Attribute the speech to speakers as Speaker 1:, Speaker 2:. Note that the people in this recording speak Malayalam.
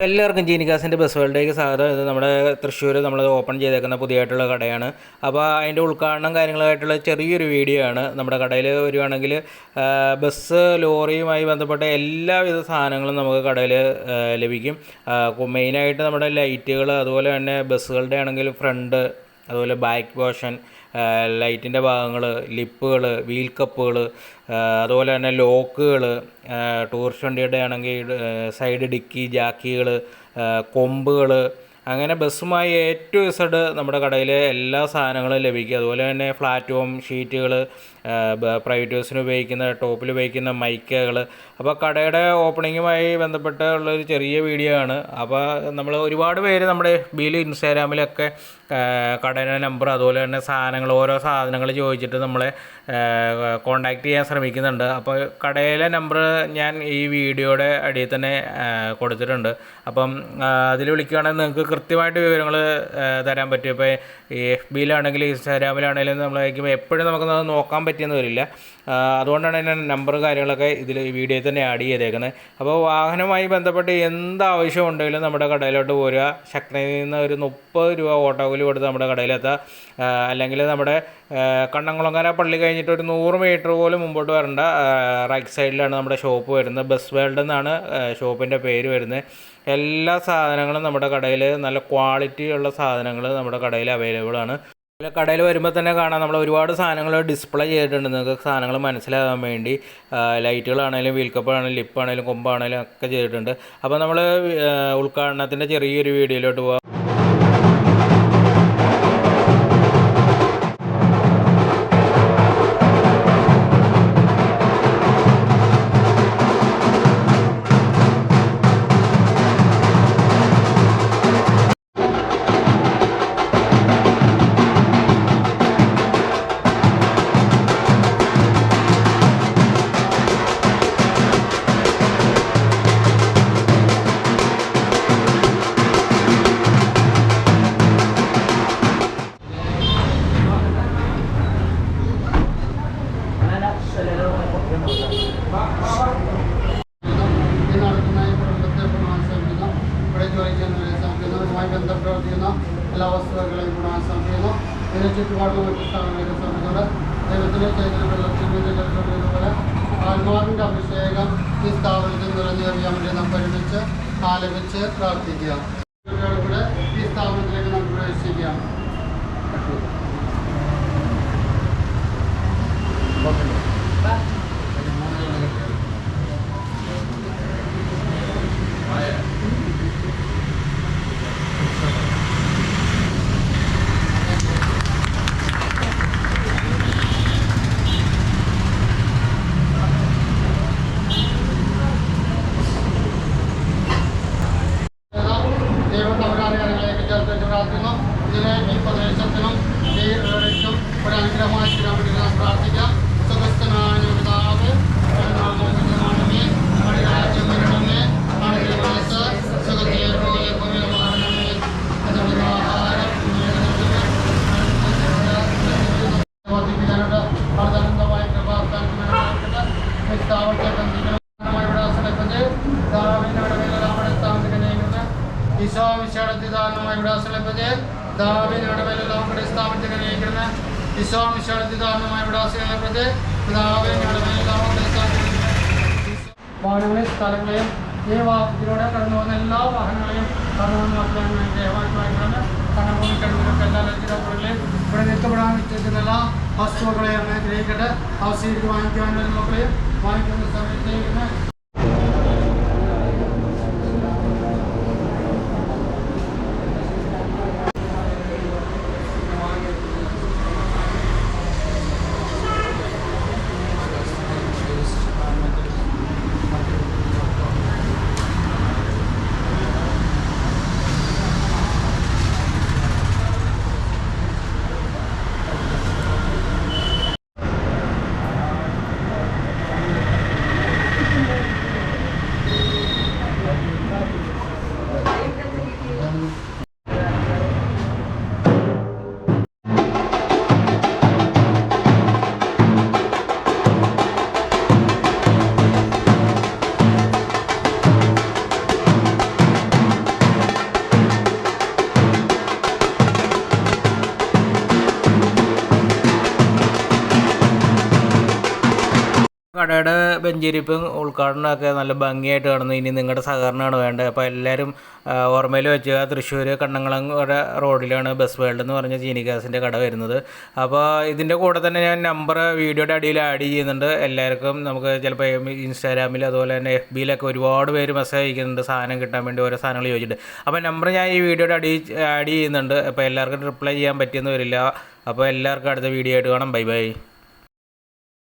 Speaker 1: എല്ലാവർക്കും ജീനിക്കാസിൻ്റെ ബസ് വേൾഡിലേക്ക് സ്വാഗതം. ഇത് നമ്മുടെ തൃശ്ശൂർ നമ്മൾ ഓപ്പൺ ചെയ്തേക്കുന്ന പുതിയതായിട്ടുള്ള കടയാണ്. അപ്പോൾ അതിൻ്റെ ഉദ്ഘാടനം കാര്യങ്ങളായിട്ടുള്ള ചെറിയൊരു വീഡിയോ ആണ്. നമ്മുടെ കടയിൽ വരുവാണെങ്കിൽ ബസ് ലോറിയുമായി ബന്ധപ്പെട്ട എല്ലാവിധ സാധനങ്ങളും നമുക്ക് കടയിൽ ലഭിക്കും. മെയിനായിട്ട് നമ്മുടെ ലൈറ്റുകൾ, അതുപോലെ തന്നെ ബസ്സുകളുടെ ആണെങ്കിൽ ഫ്രണ്ട്, അതുപോലെ ബാക്ക് പോർഷൻ, ലൈറ്റിൻ്റെ ഭാഗങ്ങൾ, ലിപ്പുകൾ, വീൽ കപ്പുകൾ, അതുപോലെ തന്നെ ലോക്കുകൾ, ടൂറിസ്റ്റ് വണ്ടിയുടെ ആണെങ്കിൽ സൈഡ് ഡിക്കി, ജാക്കികൾ, കൊമ്പുകൾ, അങ്ങനെ ബസ്സുമായി A to Z നമ്മുടെ കടയിൽ എല്ലാ സാധനങ്ങളും ലഭിക്കും. അതുപോലെ തന്നെ പ്ലാറ്റ്ഫോം ഷീറ്റുകൾ, പ്രൈവറ്റ് ബസ്സിന് ഉപയോഗിക്കുന്ന ടോപ്പിൽ ഉപയോഗിക്കുന്ന മൈക്കുകൾ. അപ്പോൾ കടയുടെ ഓപ്പണിങ്ങുമായി ബന്ധപ്പെട്ടുള്ളൊരു ചെറിയ വീഡിയോ ആണ്. അപ്പോൾ നമ്മൾ ഒരുപാട് പേര് നമ്മുടെ FBയിലും ഇൻസ്റ്റാഗ്രാമിലൊക്കെ കടയുടെ നമ്പർ, അതുപോലെ തന്നെ സാധനങ്ങൾ, ഓരോ സാധനങ്ങൾ ചോദിച്ചിട്ട് നമ്മളെ കോൺടാക്റ്റ് ചെയ്യാൻ ശ്രമിക്കുന്നുണ്ട്. അപ്പോൾ കടയിലെ നമ്പർ ഞാൻ ഈ വീഡിയോയുടെ അടിയിൽ തന്നെ കൊടുത്തിട്ടുണ്ട്. അപ്പം അതിൽ വിളിക്കുകയാണെങ്കിൽ നിങ്ങൾക്ക് കൃത്യമായിട്ട് വിവരങ്ങൾ തരാൻ പറ്റും. ഇപ്പോൾ ഈ FBയിലാണെങ്കിലും ഇൻസ്റ്റാഗ്രാമിലാണെങ്കിലും നമ്മളായിരിക്കും എപ്പോഴും നമുക്കത് നോക്കാൻ പറ്റിയെന്ന് വരില്ല. അതുകൊണ്ടാണ് ഞാൻ നമ്പർ കാര്യങ്ങളൊക്കെ ഇതിൽ ഈ വീഡിയോയിൽ തന്നെ ആഡ് ചെയ്തേക്കുന്നത്. അപ്പോൾ വാഹനവുമായി ബന്ധപ്പെട്ട് എന്താവശ്യം ഉണ്ടെങ്കിലും നമ്മുടെ കടയിലോട്ട് പോരുക. ശക്തിയിൽ നിന്ന് ഒരു 30 രൂപ ഓട്ടോയിൽ കൊടുത്ത് നമ്മുടെ കടയിലെത്താം. അല്ലെങ്കിൽ നമ്മുടെ കണ്ണംകുളങ്ങര പള്ളി കഴിഞ്ഞിട്ട് ഒരു 100 മീറ്റർ പോലും മുമ്പോട്ട് വരേണ്ട റൈറ്റ് സൈഡിലാണ് നമ്മുടെ ഷോപ്പ് വരുന്നത്. ബസ് വേൾഡ് എന്നാണ് ഷോപ്പിൻ്റെ പേര് വരുന്നത്. എല്ലാ സാധനങ്ങളും നമ്മുടെ കടയിൽ, നല്ല ക്വാളിറ്റി ഉള്ള സാധനങ്ങൾ നമ്മുടെ കടയിൽ അവൈലബിൾ ആണ്. കടയിൽ വരുമ്പോൾ തന്നെ കാണാം, നമ്മൾ ഒരുപാട് സാധനങ്ങൾ ഡിസ്പ്ലേ ചെയ്തിട്ടുണ്ട് നിങ്ങൾക്ക് സാധനങ്ങൾ മനസ്സിലാകാൻ വേണ്ടി. ലൈറ്റുകളാണെങ്കിലും വീൽക്കപ്പാണെങ്കിലും ലിപ്പാണെങ്കിലും കൊമ്പാണെങ്കിലും ഒക്കെ ചെയ്തിട്ടുണ്ട്. അപ്പോൾ നമ്മൾ ഉദ്ഘാടനത്തിൻ്റെ ചെറിയൊരു വീഡിയോയിലോട്ട് പോകാം.
Speaker 2: ബന്ധപ്പെടുന്ന എല്ലാ വസ്തുക്കളെയും ഗുണാൻ സമീപം ഇതിനെ ചുറ്റുപാടുള്ള മറ്റു സ്ഥാപനങ്ങളെ സംബന്ധിച്ചുകൊണ്ട് ദൈവത്തിൻ്റെ ചൈതന്യപോലെ ആത്മാവിൻ്റെ അഭിഷേകം ഈ സ്ഥാപനത്തിൽ നിറഞ്ഞേറിയാൻ വേണ്ടി നാം പരിമിച്ച് ആലപിച്ച് പ്രാർത്ഥിക്കുക. കൂടെ ഈ സ്ഥാപനത്തിലേക്ക് നാം പ്രവേശിക്കാം. ഇതിനെ ഈ പ്രദേശത്തിനും ഈ ഏഴയ്ക്കും ഒരു അനുഗ്രഹമായി തീരാൻ വേണ്ടി നാം പ്രാർത്ഥിക്കാം. സുഖസ്ഥനായ പിതാവേ, ഈശോമിശിഹായുടെ വിടാസങ്ങളെ പിതാവിനോട് മേലെല്ലാം കൂടെ സ്ഥാപനത്തിന് നയിക്കുന്ന ഈശോമിശിഹായുടെ വിടാസങ്ങളെ പിതാവിനോട് മേലെല്ലാം വാഹനങ്ങളെയും സ്ഥലങ്ങളെയും ഈ ഇതിലൂടെ കടന്നു പോകുന്ന എല്ലാ വാഹനങ്ങളെയും കടന്നു മാറ്റാൻ വേണ്ടി ദയവായിട്ടാണ് കടന്നുപോയിക്കഴിഞ്ഞവർക്ക് എല്ലാ ലക്ഷ്യങ്ങളെയും ഇവിടെ നിൽക്കപ്പെടാൻ വെച്ചിരിക്കുന്ന എല്ലാ വസ്തുക്കളെയും അങ്ങനെ ഗ്രഹിക്കട്ടെ. അവസ്ഥയിലേക്ക് വാങ്ങിക്കുവാൻ വരുന്ന മക്കളെയും വാങ്ങിക്കുന്ന സമയത്തേക്ക്
Speaker 1: കടയുടെ വെഞ്ചിരിപ്പും ഉദ്ഘാടനമൊക്കെ നല്ല ഭംഗിയായിട്ട് കാണുന്നു. ഇനി നിങ്ങളുടെ സഹകരണമാണ് വേണ്ടത്. അപ്പോൾ എല്ലാവരും ഓർമ്മയിൽ വെച്ചുക. തൃശ്ശൂർ കണ്ണംകുളങ്ങര റോഡിലാണ് ബസ് വേൾഡ് എന്ന് പറഞ്ഞ ചീനിക്കാസിൻ്റെ കട വരുന്നത്. അപ്പോൾ ഇതിൻ്റെ കൂടെ തന്നെ ഞാൻ നമ്പർ വീഡിയോയുടെ അടിയിൽ ആഡ് ചെയ്യുന്നുണ്ട്. എല്ലാവർക്കും നമുക്ക് ചിലപ്പോൾ ഇൻസ്റ്റാഗ്രാമിൽ അതുപോലെ തന്നെ FBയിലൊക്കെ ഒരുപാട് പേര് മെസ്സേജ് അയക്കുന്നുണ്ട് സാധനം കിട്ടാൻ വേണ്ടി ഓരോ സാധനങ്ങൾ ചോദിച്ചിട്ട്. അപ്പോൾ നമ്പർ ഞാൻ ഈ വീഡിയോയുടെ അടിയിൽ ആഡ് ചെയ്യുന്നുണ്ട്. അപ്പോൾ എല്ലാവർക്കും റിപ്ലൈ ചെയ്യാൻ പറ്റിയെന്ന് വരില്ല. അപ്പോൾ എല്ലാവർക്കും അടുത്ത വീഡിയോ ആയിട്ട് കാണാം. Bye bye.